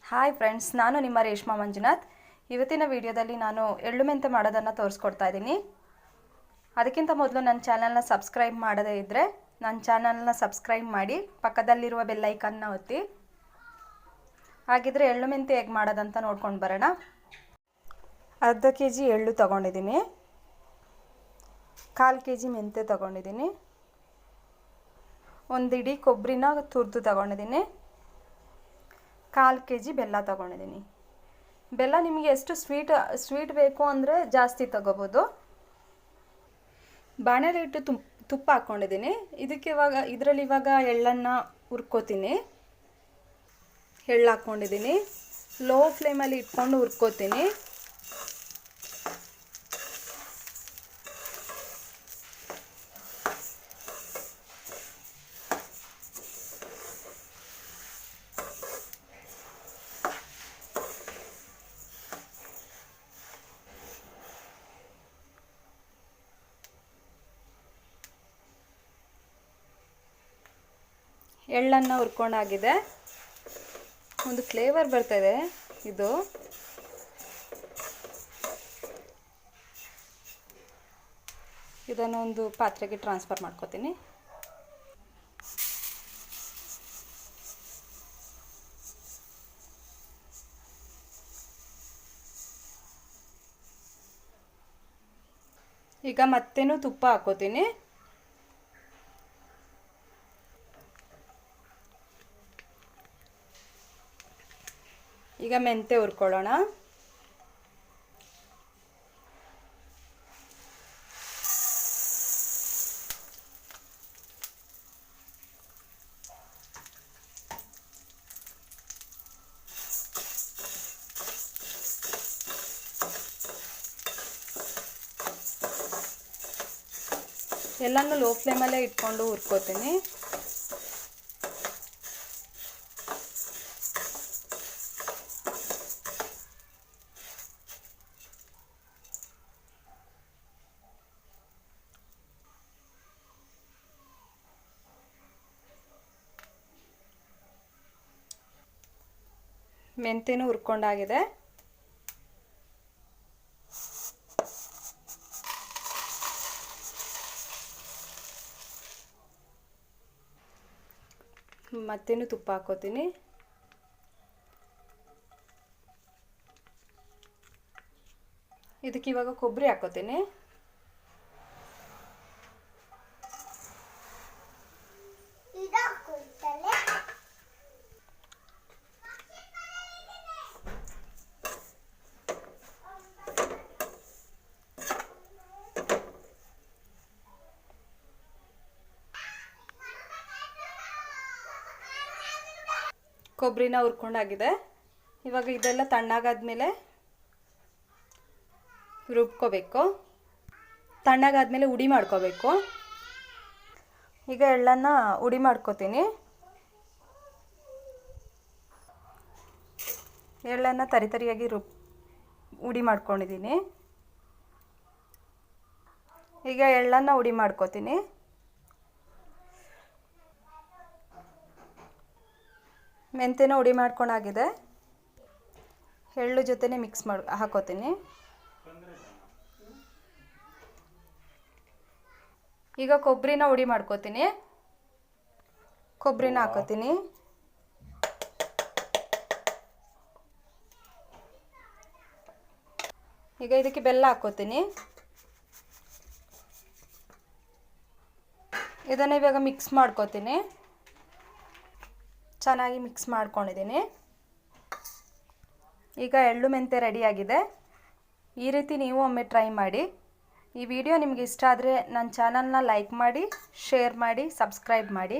Hi friends, ನಾನು ನಿಮ್ಮ ರೇಷ್ಮಾ ಮಂಜುನಾಥ್. ಇವತ್ತಿನ ವಿಡಿಯೋದಲ್ಲಿ ನಾನು ಎಳ್ಳು ಮೆಂತೆ ಮಾಡೋದನ್ನು ತೋರಿಸ್ಕೊಡ್ತಾ ಇದ್ದೀನಿ. ಅದಕ್ಕಿಂತ ಮೊದಲು ನನ್ನ ಚಾನಲ್ನ ಸಬ್ಸ್ಕ್ರೈಬ್ ಮಾಡದೇ ಇದ್ದರೆ ನನ್ನ ಚಾನಲ್ನ ಸಬ್ಸ್ಕ್ರೈಬ್ ಮಾಡಿ, ಪಕ್ಕದಲ್ಲಿರುವ ಬೆಲ್ ಐಕನ್ನ ಒತ್ತಿ. ಹಾಗಿದ್ರೆ ಎಳ್ಳು ಮೆಂತೆ ಹೇಗೆ ಮಾಡೋದಂತ ನೋಡ್ಕೊಂಡು ಬರೋಣ. ಅರ್ಧ kg ಎಳ್ಳು ತೊಗೊಂಡಿದ್ದೀನಿ, 1/4 kg ಮೆಂತೆ ತೊಗೊಂಡಿದ್ದೀನಿ, ಒಂದು ಇಡೀ ಕೊಬ್ಬರಿನ ತುರಿದು ತೊಗೊಂಡಿದ್ದೀನಿ, 1/4 kg ಬೆಲ್ಲ ತೊಗೊಂಡಿದ್ದೀನಿ. ಬೆಲ್ಲ ನಿಮಗೆ ಎಷ್ಟು ಸ್ವೀಟ್ ಬೇಕು ಅಂದರೆ ಜಾಸ್ತಿ ತೊಗೋಬೋದು. ಬಾಣಲೆ ಇಟ್ಟು ತುಪ್ಪ ಹಾಕ್ಕೊಂಡಿದ್ದೀನಿ. ಇದರಲ್ಲಿ ಇವಾಗ ಎಳ್ಳನ್ನು ಹುರ್ಕೋತೀನಿ. ಎಳ್ಳು ಹಾಕ್ಕೊಂಡಿದ್ದೀನಿ. ಲೋ ಫ್ಲೇಮಲ್ಲಿ ಇಟ್ಕೊಂಡು ಹುರ್ಕೋತೀನಿ. ಎಳ್ಳನ್ನು ಹುರ್ಕೊಂಡಾಗಿದೆ. ಒಂದು ಫ್ಲೇವರ್ ಬರ್ತಾಯಿದೆ ಇದು. ಇದನ್ನು ಒಂದು ಪಾತ್ರೆಗೆ ಟ್ರಾನ್ಸ್ಫರ್ ಮಾಡ್ಕೋತೀನಿ. ಈಗ ಮತ್ತೇನು ತುಪ್ಪ ಹಾಕೋತೀನಿ. ಈಗ ಮೆಂತೆ ಹುರ್ಕೊಳ್ಳೋಣ. ಎಲ್ಲನೂ ಲೋ ಫ್ಲೇಮಲ್ಲೇ ಇಟ್ಕೊಂಡು ಹುರ್ಕೋತೀನಿ. ಮೆಂತೆನೂ ಹುರ್ಕೊಂಡಾಗಿದೆ. ಮತ್ತೇನು ತುಪ್ಪ ಹಾಕೋತೀನಿ. ಇದಕ್ಕೆ ಇವಾಗ ಕೊಬ್ಬರಿ ಹಾಕೋತೀನಿ. ಕೊಬ್ಬರಿನ ಹುರ್ಕೊಂಡಾಗಿದೆ. ಇವಾಗ ಇದೆಲ್ಲ ತಣ್ಣಗಾದ್ಮೇಲೆ ರುಬ್ಕೋಬೇಕು. ತಣ್ಣಗಾದ್ಮೇಲೆ ಉಡಿ ಮಾಡ್ಕೋಬೇಕು. ಈಗ ಎಳ್ಳನ್ನು ಉಡಿ ಮಾಡ್ಕೋತೀನಿ. ಎಳ್ಳನ್ನು ತರಿಯಾಗಿ ಉಡಿ ಮಾಡ್ಕೊಂಡಿದ್ದೀನಿ. ಈಗ ಎಳ್ಳನ್ನು ಉಡಿ ಮಾಡ್ಕೋತೀನಿ. ಮೆಂತೆನ ಉಡಿ ಮಾಡ್ಕೊಂಡಾಗಿದೆ. ಎಳ್ಳು ಜೊತೆನೇ ಮಿಕ್ಸ್ ಹಾಕೋತೀನಿ. ಈಗ ಕೊಬ್ಬರಿನ ಉಡಿ ಮಾಡ್ಕೋತೀನಿ. ಕೊಬ್ಬರಿನ ಹಾಕೋತೀನಿ. ಈಗ ಇದಕ್ಕೆ ಬೆಲ್ಲ ಹಾಕೋತೀನಿ. ಇದನ್ನು ಇವಾಗ ಮಿಕ್ಸ್ ಮಾಡ್ಕೋತೀನಿ. ಚೆನ್ನಾಗಿ ಮಿಕ್ಸ್ ಮಾಡ್ಕೊಂಡಿದ್ದೀನಿ. ಈಗ ಎಳ್ಳು ಮೆಂತೆ ರೆಡಿಯಾಗಿದೆ. ಈ ರೀತಿ ನೀವು ಒಮ್ಮೆ ಟ್ರೈ ಮಾಡಿ. ಈ ವಿಡಿಯೋ ನಿಮಗೆ ಇಷ್ಟ ಆದರೆ ನನ್ನ ಚಾನಲ್ನ ಲೈಕ್ ಮಾಡಿ, ಶೇರ್ ಮಾಡಿ, ಸಬ್ಸ್ಕ್ರೈಬ್ ಮಾಡಿ.